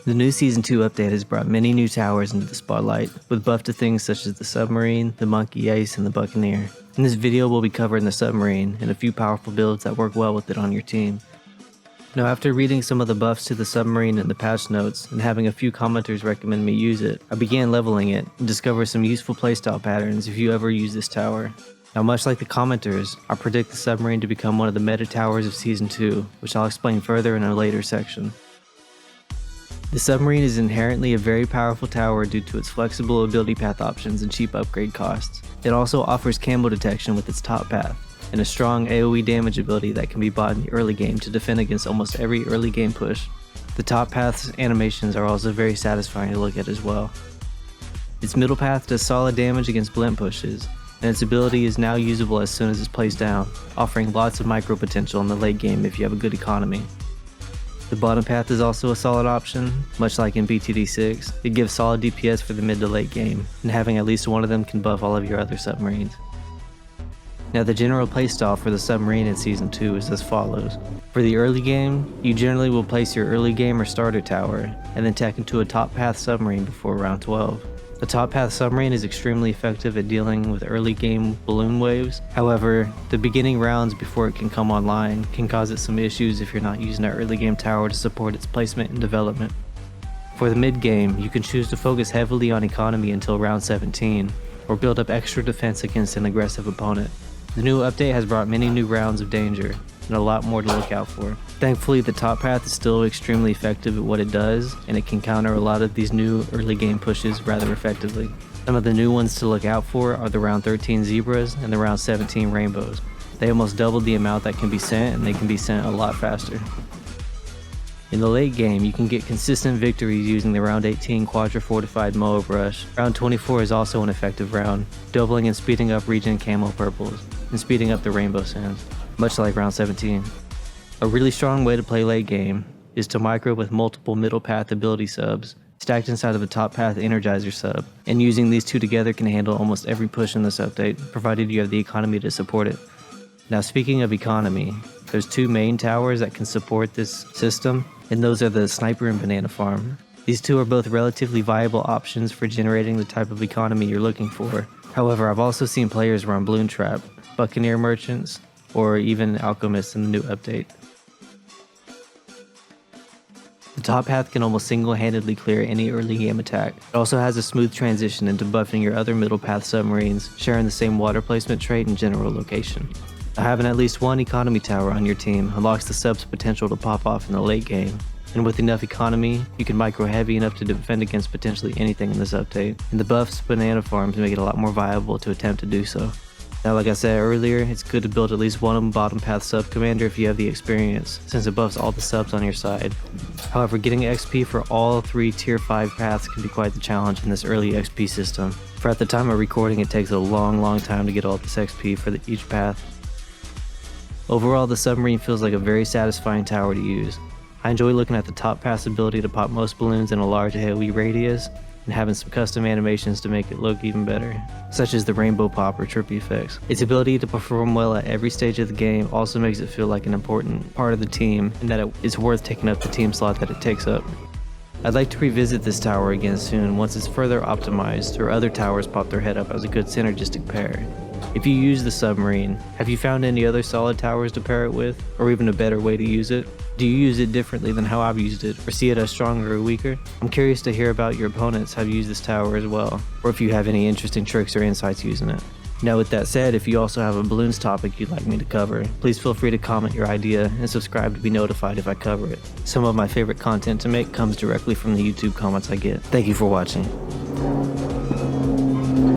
The new Season 2 update has brought many new towers into the spotlight, with buff to things such as the Submarine, the Monkey Ace, and the Buccaneer. In this video we'll be covering the Submarine and a few powerful builds that work well with it on your team. Now after reading some of the buffs to the Submarine in the patch notes and having a few commenters recommend me use it, I began leveling it and discovered some useful playstyle patterns if you ever use this tower. Now much like the commenters, I predict the Submarine to become one of the meta towers of Season 2, which I'll explain further in a later section. The Submarine is inherently a very powerful tower due to its flexible ability path options and cheap upgrade costs. It also offers camo detection with its top path, and a strong AoE damage ability that can be bought in the early game to defend against almost every early game push. The top path's animations are also very satisfying to look at as well. Its middle path does solid damage against blend pushes, and its ability is now usable as soon as it's placed down, offering lots of micro potential in the late game if you have a good economy. The bottom path is also a solid option, much like in BTD 6. It gives solid DPS for the mid to late game, and having at least one of them can buff all of your other submarines. Now the general playstyle for the Submarine in Season 2 is as follows. For the early game, you generally will place your early game or starter tower, and then tech into a top path submarine before round 12. The top path submarine is extremely effective at dealing with early game balloon waves. However, the beginning rounds before it can come online can cause it some issues if you're not using an early game tower to support its placement and development. For the mid game, you can choose to focus heavily on economy until round 17, or build up extra defense against an aggressive opponent. The new update has brought many new rounds of danger, and a lot more to look out for. Thankfully, the top path is still extremely effective at what it does, and it can counter a lot of these new early game pushes rather effectively. Some of the new ones to look out for are the round 13 Zebras and the round 17 Rainbows. They almost doubled the amount that can be sent, and they can be sent a lot faster. In the late game, you can get consistent victories using the round 18 Quadra Fortified Moab Rush. Round 24 is also an effective round, doubling and speeding up region camo purples, and speeding up the rainbow sands, much like round 17. A really strong way to play late game is to micro with multiple middle path ability subs stacked inside of a top path energizer sub, and using these two together can handle almost every push in this update, provided you have the economy to support it. Now speaking of economy, there's two main towers that can support this system, and those are the Sniper and Banana Farm. These two are both relatively viable options for generating the type of economy you're looking for. However, I've also seen players run Bloon Trap, Buccaneer Merchants, or even Alchemists in the new update. The top path can almost single-handedly clear any early game attack. It also has a smooth transition into buffing your other middle path submarines, sharing the same water placement trait and general location. Having at least one economy tower on your team unlocks the sub's potential to pop off in the late game, and with enough economy, you can micro heavy enough to defend against potentially anything in this update, and the buffs Banana Farms make it a lot more viable to attempt to do so. Now like I said earlier, it's good to build at least one bottom path sub commander if you have the experience, since it buffs all the subs on your side. However, getting XP for all three tier 5 paths can be quite the challenge in this early XP system, for at the time of recording it takes a long time to get all this XP for each path. Overall, the Submarine feels like a very satisfying tower to use. I enjoy looking at the top path's ability to pop most balloons in a large AoE radius, and having some custom animations to make it look even better, such as the rainbow pop or trippy effects. Its ability to perform well at every stage of the game also makes it feel like an important part of the team, and that it's worth taking up the team slot that it takes up. I'd like to revisit this tower again soon once it's further optimized or other towers pop their head up as a good synergistic pair. If you use the Submarine, have you found any other solid towers to pair it with, or even a better way to use it? Do you use it differently than how I've used it, or see it as stronger or weaker? I'm curious to hear about your opponents have used this tower as well, or if you have any interesting tricks or insights using it. Now with that said, if you also have a balloons topic you'd like me to cover, please feel free to comment your idea and subscribe to be notified if I cover it. Some of my favorite content to make comes directly from the YouTube comments I get. Thank you for watching.